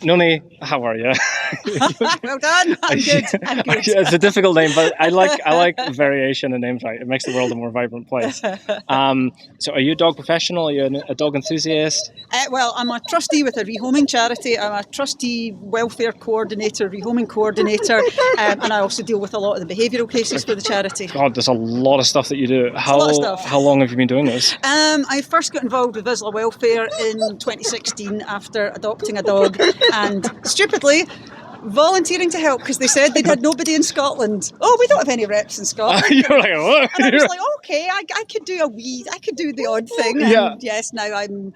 Noni, how are you? Well done. I'm good. It's a difficult name, but I like variation in names. Right, it makes the world a more vibrant place. So, are you a dog professional? Are you a dog enthusiast? Well, I'm a trustee with a rehoming charity. I'm a trustee welfare coordinator, rehoming coordinator, and I also deal with a lot of the behavioural cases for the charity. God, there's a lot of stuff that you do. A lot of stuff. How long have you been doing this? I first got involved with Vizsla Welfare in 2016 after adopting a dog, and stupidly volunteering to help because they said they'd had nobody in Scotland. Oh, we don't have any reps in Scotland. You're like, what? And I was like, okay, I could do I could do the odd thing. And yes, now I'm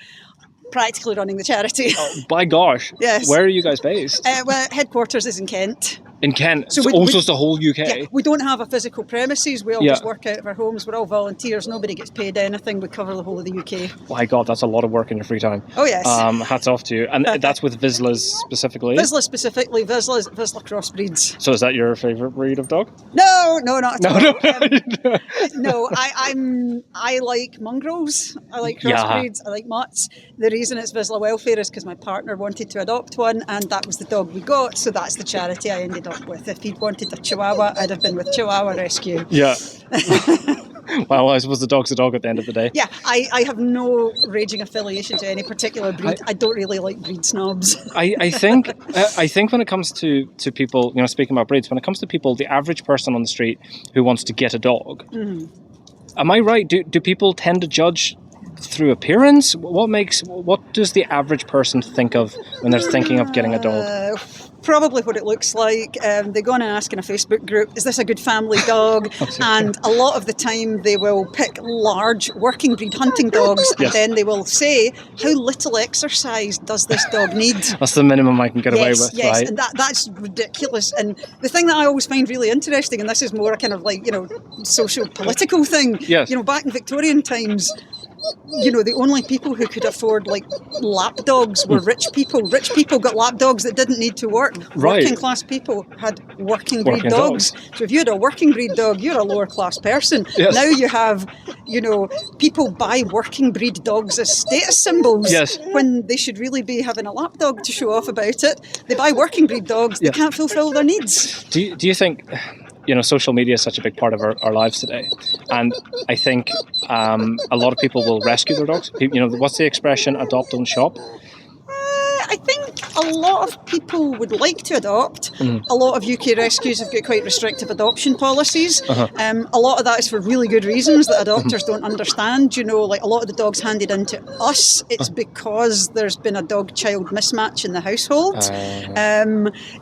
practically running the charity. Oh, by gosh. Yes. Where are you guys based? Well, headquarters is in Kent. In Kent, so it's the whole UK? Yeah, we don't have a physical premises. We all just work out of our homes. We're all volunteers. Nobody gets paid anything. We cover the whole of the UK. My God, that's a lot of work in your free time. Oh, yes. Hats off to you. And that's with Vizslas specifically? Vizsla specifically. Vizsla crossbreeds. So is that your favourite breed of dog? No, not at all. No. No, I like mongrels. I like crossbreeds. I like mutts. The reason it's Vizsla Welfare is because my partner wanted to adopt one, and that was the dog we got. So that's the charity I ended up with. If he'd wanted a Chihuahua, I'd have been with Chihuahua Rescue. Yeah. Well, I suppose the dog's a dog at the end of the day. Yeah, I have no raging affiliation to any particular breed. I don't really like breed snobs. I think when it comes to people, speaking about breeds, when it comes to people, the average person on the street who wants to get a dog, am I right? Do people tend to judge through appearance? What does the average person think of when they're thinking of getting a dog? Probably what it looks like. They go on and ask in a Facebook group, is this a good family dog? And a lot of the time they will pick large working breed hunting dogs, and then they will say, how little exercise does this dog need? That's the minimum I can get away with. Yes, right? and that's ridiculous. And the thing that I always find really interesting, and this is more a kind of like, social political thing, back in Victorian times, the only people who could afford lap dogs were rich people. Rich people got lap dogs that didn't need to work. Right. Working class people had working breed dogs. So if you had a working breed dog, you're a lower class person. Yes. Now you have, people buy working breed dogs as status symbols when they should really be having a lap dog to show off about it. They buy working breed dogs. They can't fulfill their needs. Do you think... social media is such a big part of our lives today, and I think a lot of people will rescue their dogs. What's the expression? Adopt, don't shop. I think a lot of people would like to adopt. A lot of UK rescues have got quite restrictive adoption policies. A lot of that is for really good reasons that adopters don't understand. A lot of the dogs handed in to us, it's because there's been a dog-child mismatch in the household.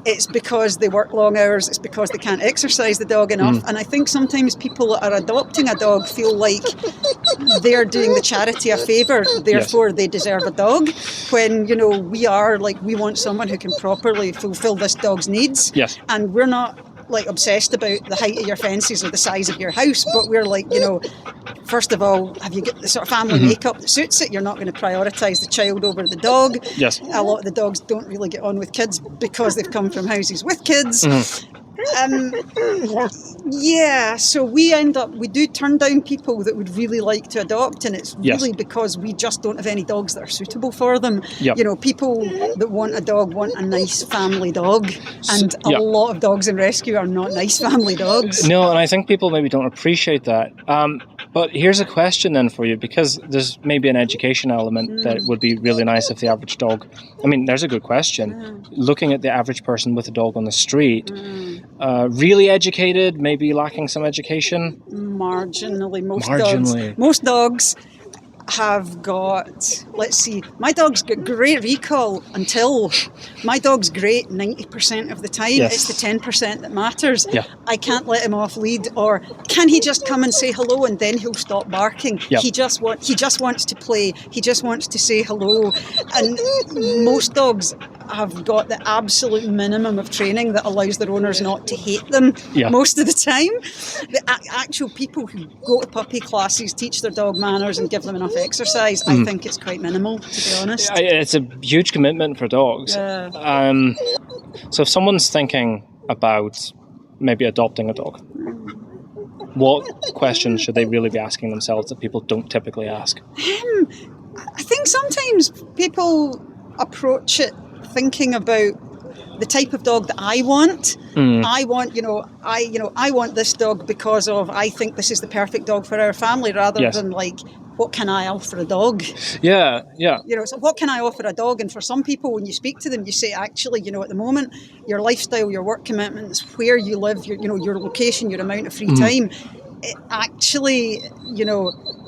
It's because they work long hours. It's because they can't exercise the dog enough. And I think sometimes people that are adopting a dog feel like they're doing the charity a favour, therefore they deserve a dog, when, we want someone who can properly fulfil this dog's needs. Yes. And we're not obsessed about the height of your fences or the size of your house, but we're first of all, have you got the sort of family makeup that suits it? You're not going to prioritise the child over the dog. Yes. A lot of the dogs don't really get on with kids because they've come from houses with kids. So we do turn down people that would really like to adopt, and it's really because we just don't have any dogs that are suitable for them. People that want a dog want a nice family dog, and a lot of dogs in rescue are not nice family dogs. No, and I think people maybe don't appreciate that. But here's a question then for you, because there's maybe an education element that would be really nice if the average dog... there's a good question. Looking at the average person with a dog on the street, really educated, maybe lacking some education? Marginally. Most dogs have got, my dog's got great recall until my dog's great 90% of the time. It's the 10% that matters. I can't let him off lead, or can he just come and say hello and then he'll stop barking? He just wants to play. He just wants to say hello. And most dogs have got the absolute minimum of training that allows their owners not to hate them most of the time. The actual people who go to puppy classes, teach their dog manners and give them enough exercise, I think it's quite minimal, to be honest. It's a huge commitment for dogs. So if someone's thinking about maybe adopting a dog, what questions should they really be asking themselves that people don't typically ask? I think sometimes people approach it thinking about the type of dog that I want. I want, I want this dog because of, I think this is the perfect dog for our family, rather than like, what can I offer a dog? Yeah. So what can I offer a dog? And for some people, when you speak to them, you say, actually, at the moment, your lifestyle, your work commitments, where you live, your location, your amount of free time, it actually,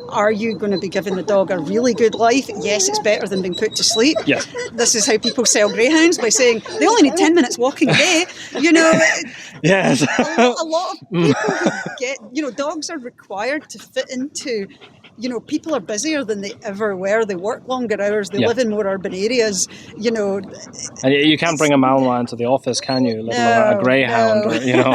are you going to be giving the dog a really good life? Yes, it's better than being put to sleep. Yes. This is how people sell greyhounds, by saying they only need 10 minutes walking a day. Yes. A lot of people who get, dogs are required to fit into, people are busier than they ever were. They work longer hours. They live in more urban areas. And you can't bring a Malinois into the office, can you? Let alone a greyhound. No. Or,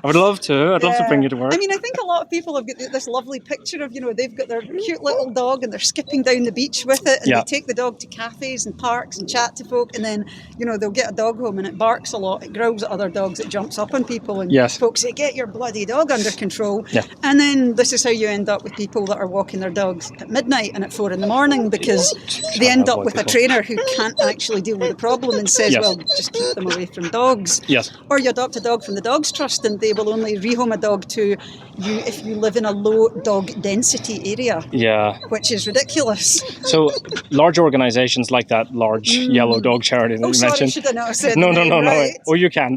I would love to. I'd love to bring you to work. I mean, I think a lot of people have got this lovely picture of, they've got their cute little dog and they're skipping down the beach with it, and they take the dog to cafes and parks and chat to folk, and then, they'll get a dog home and it barks a lot, it growls at other dogs, it jumps up on people, and folks say, get your bloody dog under control. Yeah. And then this is how you end up with people that are walking their dogs at midnight and at 4 a.m, because they end up with a trainer who can't actually deal with the problem and says, well, just keep them away from dogs. Yes. Or you adopt a dog from the Dogs Trust and they will only rehome a dog to you if you live in a low dog density area. Yeah. Which is ridiculous. So large organisations like that large yellow dog charity that you mentioned. Should I not have said No. Right. Oh, you can.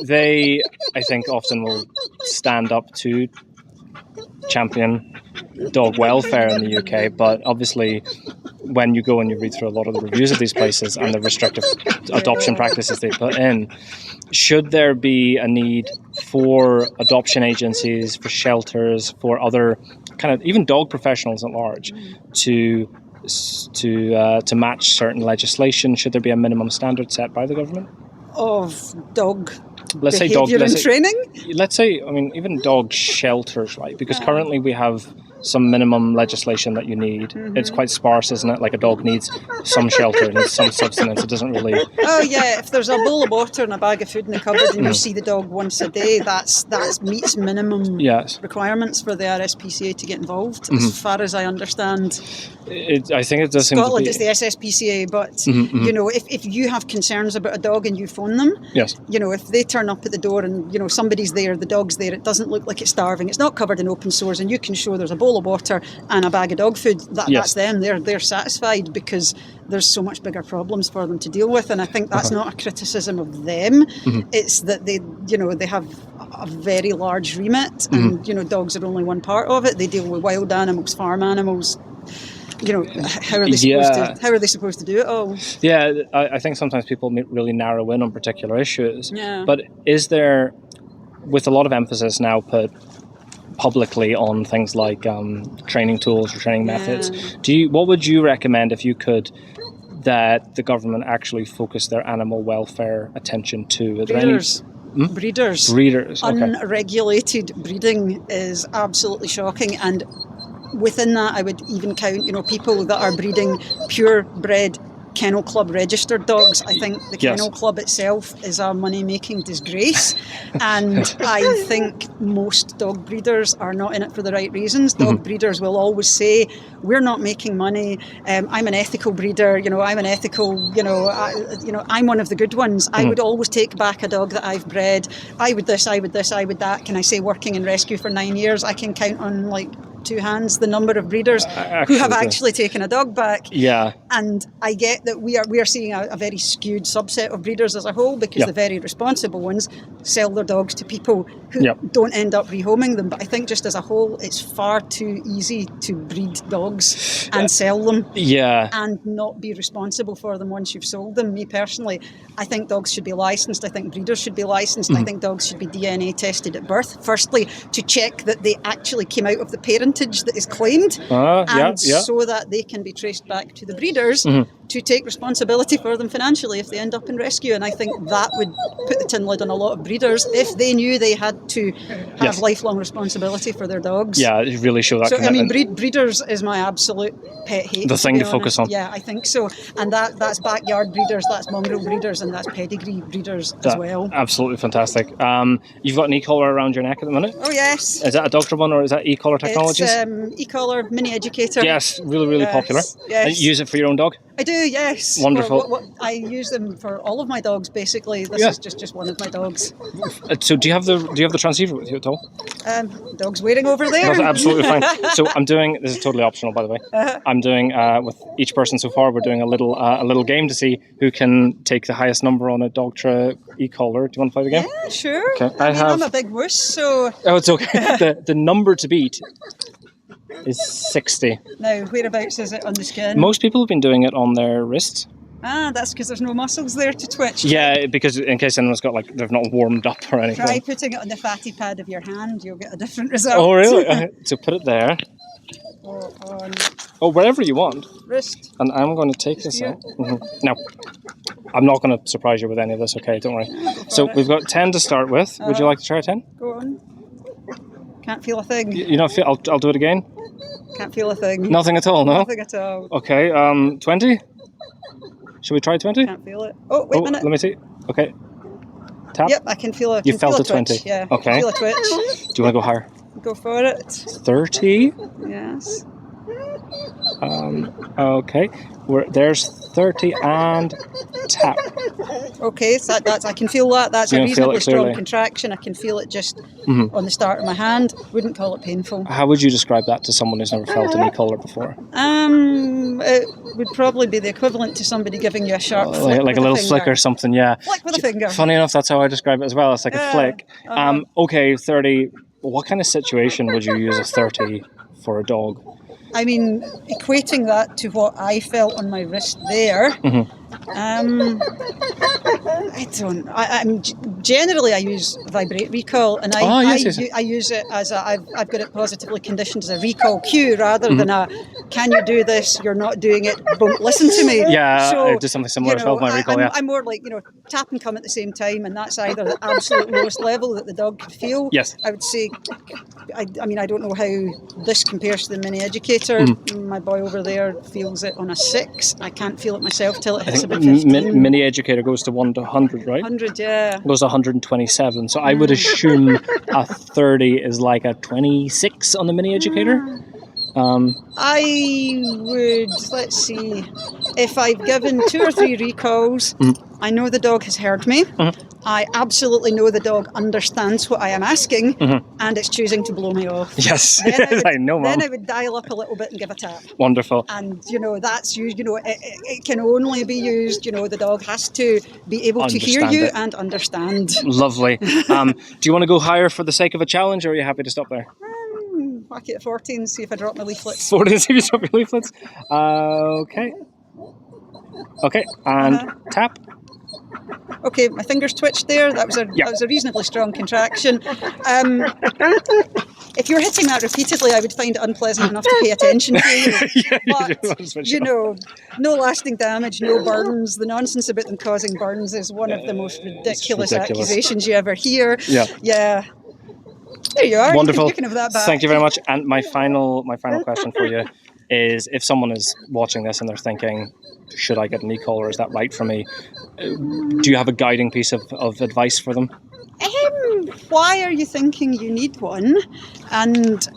They, I think, often will stand up to champion dog welfare in the UK, but obviously when you go and you read through a lot of the reviews of these places and the restrictive adoption practices they put in, should there be a need for adoption agencies, for shelters, for other kind of even dog professionals at large to match certain legislation? Should there be a minimum standard set by the government of dog let's say behaviour and training? Let's say, even dog shelters, right? Because currently we have some minimum legislation that you need. It's quite sparse, isn't it? Like a dog needs some shelter, it needs some sustenance. It doesn't really... Oh yeah, if there's a bowl of water and a bag of food in the cupboard and you see the dog once a day, that meets minimum requirements for the RSPCA to get involved, as far as I understand. I think it does seem to be... Scotland is the SSPCA, but if you have concerns about a dog and you phone them, if they turn up at the door and somebody's there, the dog's there, it doesn't look like it's starving, it's not covered in open sores, and you can show there's a bowl of water and a bag of dog food, that's them. They're satisfied, because there's so much bigger problems for them to deal with. And I think that's not a criticism of them. It's that they have a very large remit, and dogs are only one part of it. They deal with wild animals, farm animals. How are they supposed to do it all? Yeah, I think sometimes people really narrow in on particular issues. Yeah. But is there, with a lot of emphasis now put publicly on things like training tools or training methods, what would you recommend, if you could, that the government actually focus their animal welfare attention to? Breeders. Breeders. Okay. Unregulated breeding is absolutely shocking, and within that I would even count people that are breeding purebred Kennel Club registered dogs. I think the Kennel Club itself is a money-making disgrace, and I think most dog breeders are not in it for the right reasons. Dog breeders will always say, we're not making money, I'm an ethical breeder, I'm an ethical, I'm one of the good ones. I would always take back a dog that I've bred. I would this, I would that. Can I say, working in rescue for 9 years, I can count on like 2 hands the number of breeders who have actually taken a dog back. Yeah. And I get that we are seeing a very skewed subset of breeders as a whole, because the very responsible ones sell their dogs to people who don't end up rehoming them. But I think just as a whole, it's far too easy to breed dogs and sell them and not be responsible for them once you've sold them. Me personally, I think dogs should be licensed. I think breeders should be licensed. I think dogs should be DNA tested at birth. Firstly, to check that they actually came out of the parentage that is claimed, so that they can be traced back to the breeders to take responsibility for them financially if they end up in rescue. And I think that would put the tin lid on a lot of breeders if they knew they had to have lifelong responsibility for their dogs. Yeah, really show that commitment. I mean, breeders is my absolute pet hate. The thing to focus on. Yeah, I think so. And that's backyard breeders, that's mongrel breeders, and that's pedigree breeders as well. Absolutely fantastic. You've got an e-collar around your neck at the minute? Oh, yes. Is that a Dr. one, or is that e-collar technologies? It's e-collar, mini educator. Yes, really popular. Yes. And you use it for your own dog? I do. yes. Wonderful. I use them for all of my dogs, basically. This is just one of my dogs. So do you have the transceiver with you at all? Dog's waiting over there. That's absolutely fine. So I'm doing, this is totally optional, by the way. I'm doing, with each person so far, we're doing a little game to see who can take the highest number on a Dogtra e-collar. Do you want to play the game? Yeah, sure. Okay. I'm a big wuss, so... Oh, it's okay. The number to beat is 60. Now, whereabouts is it on the skin? Most people have been doing it on their wrist. Ah, that's because there's no muscles there to twitch. Yeah, because in case anyone's got, like, they've not warmed up or anything. Try putting it on the fatty pad of your hand, you'll get a different result. Oh, really? So put it there. Or on wherever you want. wrist. And I'm going to take this out. Now, I'm not going to surprise you with any of this, okay? Don't worry. So we've got 10 to start with. Would you like to try 10? Go on. Can't feel a thing. You know, I'll do it again. Can't feel a thing. Nothing at all, no? Nothing at all. Okay, 20? Should we try 20? Can't feel it. Oh, wait a minute. Let me see. Okay. Tap. Yep, I can feel it. You felt a 20? Yeah, Okay. I feel a twitch. Do you want to go higher? Go for it. 30? Yes. Okay. There's 30 and tap. Okay, so that's I can feel that. That's You a can feel it reasonably strong clearly. contraction. I can feel it just on the start of my hand. Wouldn't call it painful. How would you describe that to someone who's never felt an e-collar before? It would probably be the equivalent to somebody giving you a sharp flick Like with a little finger. flick or something, yeah. Flick with a finger. Funny enough, that's how I describe it as well. It's like a flick. Okay, 30. What kind of situation would you use a 30 for a dog? I mean, equating that to what I felt on my wrist there, I don't. I'm generally I use vibrate recall, and I use it as I've got it positively conditioned as a recall cue rather than a can you do this? You're not doing it. Don't listen to me. Yeah, so, I do something similar as well with my recall. I'm more like tap and come at the same time, and that's either the absolute lowest level that the dog could feel. Yes. I would say. I mean, I don't know how this compares to the mini educator. My boy over there feels it on a 6. I can't feel it myself till it hits about 15. Mini educator goes to 1 to 100, right? 100, yeah. Goes to 127. So I would assume a 30 is like a 26 on the mini educator. I would, let's see, if I've given 2 or 3 recalls, I know the dog has heard me. I absolutely know the dog understands what I am asking, and it's choosing to blow me off. Yes, I know, Mum. Then I would dial up a little bit and give a tap. Wonderful. And, that's used, it can only be used, the dog has to be able to hear you and understand. Lovely. Do you want to go higher for the sake of a challenge, or are you happy to stop there? Whack it at 14, see if I drop my leaflets. 14, see if you drop your leaflets. Okay. Okay, and tap. Okay, my fingers twitched there. That was a reasonably strong contraction. If you're hitting that repeatedly, I would find it unpleasant enough to pay attention to. But, no lasting damage, no burns. The nonsense about them causing burns is one of the most ridiculous accusations you ever hear. Yeah. There you are. Wonderful. You can have that back. Thank you very much. And my final question for you is, if someone is watching this and they're thinking, should I get an e-collar? Is that right for me? Do you have a guiding piece of advice for them? Why are you thinking you need one? And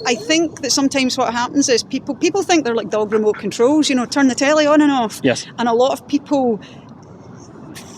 I think that sometimes what happens is people think they're like dog remote controls, turn the telly on and off. Yes. And a lot of people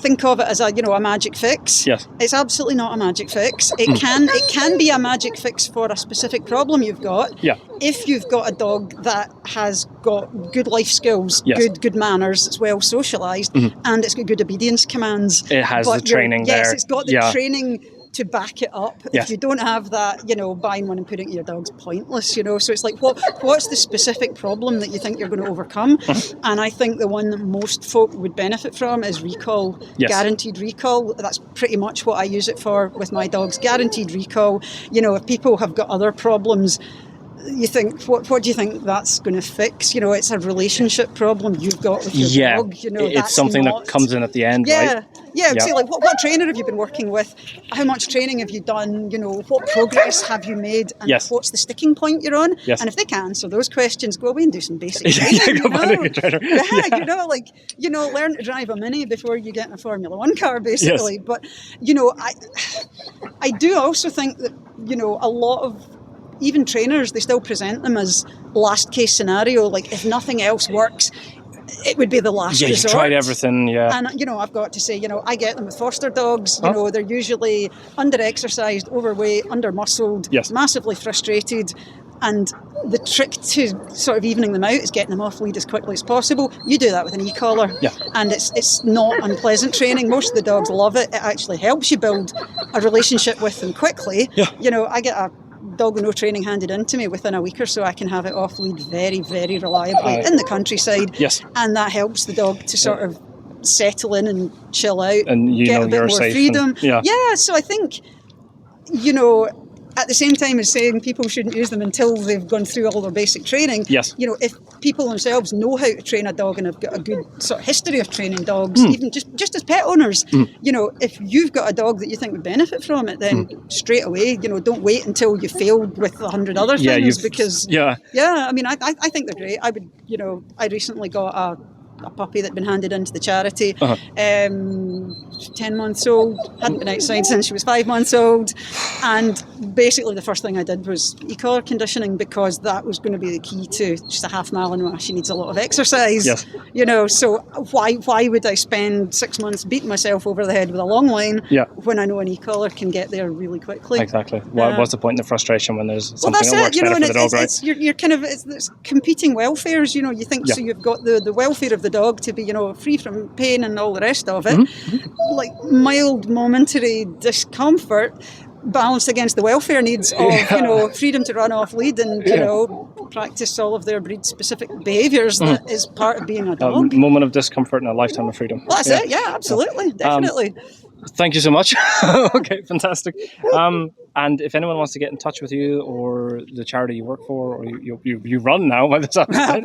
think of it as a magic fix. Yes. It's absolutely not a magic fix. It can be a magic fix for a specific problem you've got. Yeah. If you've got a dog that has got good life skills, yes. good manners, it's well socialised, and it's got good obedience commands. It has the training there. Yes, it's got the training to back it up. Yes. If you don't have that, buying one and putting it in your dog's pointless, So it's like, what's the specific problem that you think you're going to overcome? And I think the one that most folk would benefit from is recall, guaranteed recall. That's pretty much what I use it for with my dogs, guaranteed recall. If people have got other problems, you think, what do you think that's going to fix? It's a relationship problem you've got with your dog. It's something that comes in at the end, right? Yeah, say like, what trainer have you been working with? How much training have you done? What progress have you made? And what's the sticking point you're on? Yes. And if they can answer those questions, go away and do some basic training. Find a trainer. Learn to drive a Mini before you get in a Formula 1 car, basically. Yes. But, I do also think that, a lot of even trainers, they still present them as last case scenario, like if nothing else works, it would be the last resort. You've tried everything, yeah. And, I've got to say, I get them with foster dogs. They're usually under-exercised, overweight, under-muscled, massively frustrated. And the trick to sort of evening them out is getting them off lead as quickly as possible. You do that with an e-collar. Yeah. And it's not unpleasant training. Most of the dogs love it. It actually helps you build a relationship with them quickly. Yeah. I get a dog with no training handed into me within a week or so. I can have it off lead very, very reliably in the countryside. Yes. And that helps the dog to sort of settle in and chill out and get a bit more freedom. So I think, at the same time as saying people shouldn't use them until they've gone through all their basic training, if people themselves know how to train a dog and have got a good sort of history of training dogs, even just as pet owners, if you've got a dog that you think would benefit from it, then straight away, don't wait until you failed with 100 other things because, I mean, I think they're great. I recently got a puppy that'd been handed into the charity, 10 months old, hadn't been outside since she was 5 months old, and basically the first thing I did was e-collar conditioning because that was going to be the key to just a half mile and she needs a lot of exercise. So why would I spend 6 months beating myself over the head with a long line when I know an e-collar can get there really quickly? Exactly. What's the point in the frustration when there's something that works better for the dog, right? You're kind of, it's competing welfares, you think, so you've got the welfare of the dog to be, free from pain and all the rest of it, like mild momentary discomfort balanced against the welfare needs of, freedom to run off lead and, practice all of their breed-specific behaviours that is part of being a dog. A moment of discomfort and a lifetime of freedom. Well, that's it, absolutely, definitely. Thank you so much. Okay, fantastic. And if anyone wants to get in touch with you or the charity you work for, or you run now by the sound of it.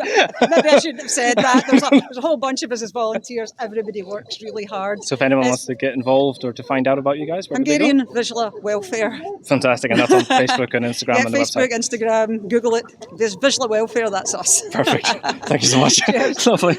Maybe I shouldn't have said that. There's a whole bunch of us as volunteers. Everybody works really hard. So if anyone wants to get involved or to find out about you guys, where Hungarian Vizsla Welfare. Fantastic, and that's on Facebook and Instagram and the Facebook, website. Instagram, Google it. There's Vizsla Welfare, that's us. Perfect. Thank you so much. Cheers. Lovely.